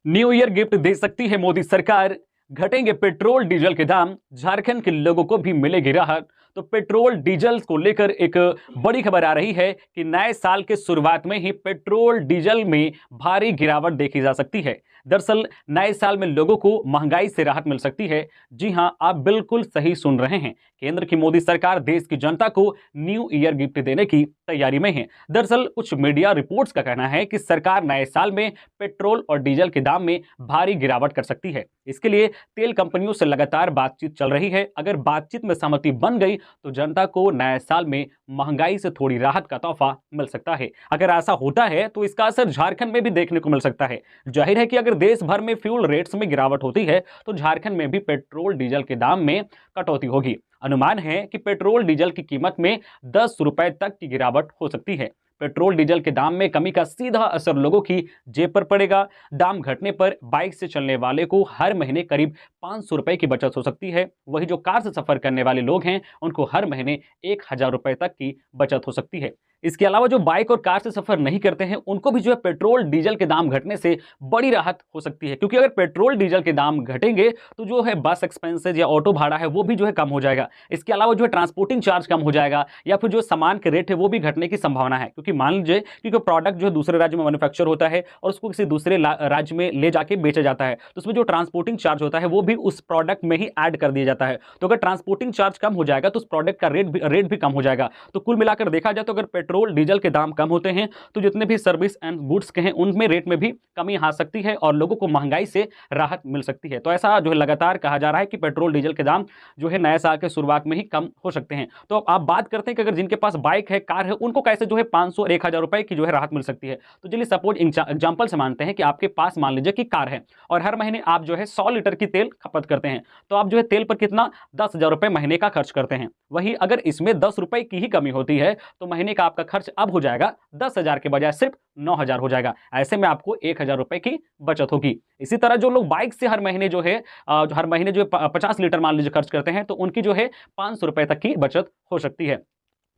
New year gift दे सकती है मोदी सरकार। घटेंगे पेट्रोल डीजल के दाम, झारखंड के लोगों को भी मिलेगी राहत। तो पेट्रोल डीजल को लेकर एक बड़ी खबर आ रही है कि नए साल के शुरुआत में ही पेट्रोल डीजल में भारी गिरावट देखी जा सकती है। दरअसल नए साल में लोगों को महंगाई से राहत मिल सकती है। जी हां, आप बिल्कुल सही सुन रहे हैं। केंद्र की मोदी सरकार देश की जनता को न्यू ईयर गिफ्ट देने की तैयारी में है। दरअसल कुछ मीडिया रिपोर्ट्स का कहना है कि सरकार नए साल में पेट्रोल और डीजल के दाम में भारी गिरावट कर सकती है। इसके लिए तेल कंपनियों से लगातार बातचीत चल रही है। अगर बातचीत में सहमति बन गई तो जनता को नए साल में महंगाई से थोड़ी राहत का तोहफा मिल सकता है। अगर ऐसा होता है तो इसका असर झारखंड में भी देखने को मिल सकता है। जाहिर है कि अगर देश भर में फ्यूल रेट्स में गिरावट होती है तो झारखंड में भी पेट्रोल डीजल के दाम में कटौती होगी। अनुमान है कि पेट्रोल डीजल की कीमत में 10 रुपए तक की गिरावट हो सकती है। पेट्रोल डीजल के दाम में कमी का सीधा असर लोगों की जेब पर पड़ेगा। दाम घटने पर बाइक से चलने वाले को हर महीने करीब 500 रुपए की बचत हो सकती है। वही जो कार से सफर करने वाले लोग हैं उनको हर महीने 1000 रुपए तक की बचत हो सकती है। इसके अलावा जो बाइक और कार से सफर नहीं करते हैं उनको भी जो है पेट्रोल डीजल के दाम घटने से बड़ी राहत हो सकती है, क्योंकि अगर पेट्रोल डीजल के दाम घटेंगे तो जो है बस एक्सपेंसेज या ऑटो भाड़ा है वो भी जो है कम हो जाएगा। इसके अलावा जो है ट्रांसपोर्टिंग चार्ज कम हो जाएगा, या फिर जो सामान के रेट है वो भी घटने की संभावना है। क्योंकि मान लीजिए कि कोई प्रोडक्ट जो है दूसरे राज्य में मैन्युफैक्चर होता है और उसको किसी दूसरे राज्य में ले जाके बेचा जाता है तो उसमें जो ट्रांसपोर्टिंग चार्ज होता है वो भी उस प्रोडक्ट में ही ऐड कर दिया जाता है। तो अगर ट्रांसपोर्टिंग चार्ज कम हो जाएगा तो उस प्रोडक्ट का रेट भी कम हो जाएगा। तो कुल मिलाकर देखा जाए तो अगर पेट्रोल डीजल के दाम कम होते हैं तो जितने भी सर्विस एंड गुड्स के हैं उनमें रेट में भी कमी आ सकती है और लोगों को महंगाई से राहत मिल सकती है। तो ऐसा जो है लगातार कहा जा रहा है कि पेट्रोल डीजल के दाम जो है नए साल के शुरुआत में ही कम हो सकते हैं। तो आप बात करते हैं कि अगर जिनके पास बाइक है, कार है, उनको कैसे जो है 500 और 1000 रुपए की जो है राहत मिल सकती है। तो चलिए सपोज एग्जांपल से मानते हैं कि आपके पास मान लीजिए कि कार है और हर महीने आप जो है 100 लीटर की तेल खपत करते हैं, तो आप जो है तेल पर कितना 10,000 रुपए महीने का खर्च करते हैं। वही अगर इसमें 10 रुपए की ही कमी होती है तो महीने का आपका खर्च अब हो जाएगा 10,000 के बजाय सिर्फ 9,000 हो जाएगा। ऐसे में आपको 1000 रुपए की बचत होगी। इसी तरह जो लोग बाइक से हर महीने जो है 50 लीटर मान लीजिए खर्च करते हैं तो उनकी जो है 500 रुपए तक की बचत हो सकती है।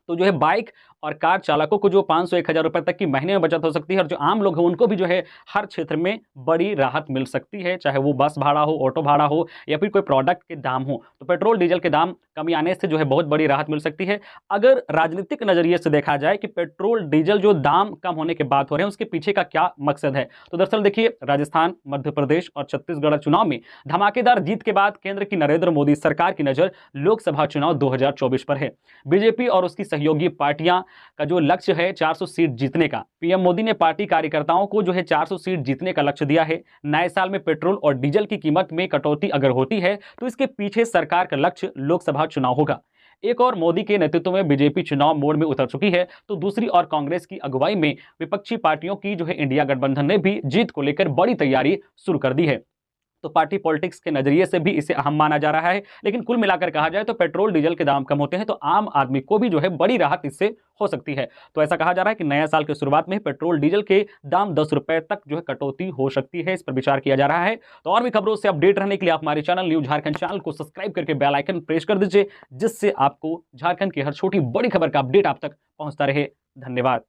तो जो है बाइक और कार चालकों को जो 500-1000 रुपए तक की महीने में बचत हो सकती है और जो आम लोग हैं उनको भी जो है हर क्षेत्र में बड़ी राहत मिल सकती है, चाहे वो बस भाड़ा हो, ऑटो भाड़ा हो या फिर कोई प्रोडक्ट के दाम हो। तो पेट्रोल डीजल के दाम कमी आने से जो है बहुत बड़ी राहत मिल सकती है। अगर राजनीतिक नजरिए से देखा जाए कि पेट्रोल डीजल जो दाम कम होने की बात हो रहे हैं उसके पीछे का क्या मकसद है, तो दरअसल देखिए राजस्थान, मध्य प्रदेश और छत्तीसगढ़ चुनाव में धमाकेदार जीत के बाद केंद्र की नरेंद्र मोदी सरकार की नजर लोकसभा चुनाव 2024 पर है। बीजेपी और उसकी सहयोगी पार्टियां का जो लक्ष्य है 400 सीट जीतने का। पीएम मोदी ने पार्टी कार्यकर्ताओं को जो है 400 सीट जीतने का लक्ष्य दिया है। नए साल में पेट्रोल और डीजल की कीमत में कटौती अगर होती है तो इसके पीछे सरकार का लक्ष्य लोकसभा चुनाव होगा। एक और मोदी के नेतृत्व में बीजेपी चुनाव मोड में उतर चुकी है तो दूसरी और कांग्रेस की अगुवाई में विपक्षी पार्टियों की जो है इंडिया गठबंधन ने भी जीत को लेकर बड़ी तैयारी शुरू कर दी है। तो पार्टी पॉलिटिक्स के नजरिए से भी इसे अहम माना जा रहा है। लेकिन कुल मिलाकर कहा जाए तो पेट्रोल डीजल के दाम कम होते हैं तो आम आदमी को भी जो है बड़ी राहत इससे हो सकती है। तो ऐसा कहा जा रहा है कि नया साल के शुरुआत में पेट्रोल डीजल के दाम 10 रुपए तक जो है कटौती हो सकती है। इस पर विचार किया जा रहा है। तो और भी खबरों से अपडेट रहने के लिए आप हमारे चैनल न्यूज झारखंड चैनल को सब्सक्राइब करके बेल आइकन प्रेस कर दीजिए, जिससे आपको झारखंड की हर छोटी बड़ी खबर का अपडेट आप तक पहुंचता रहे। धन्यवाद।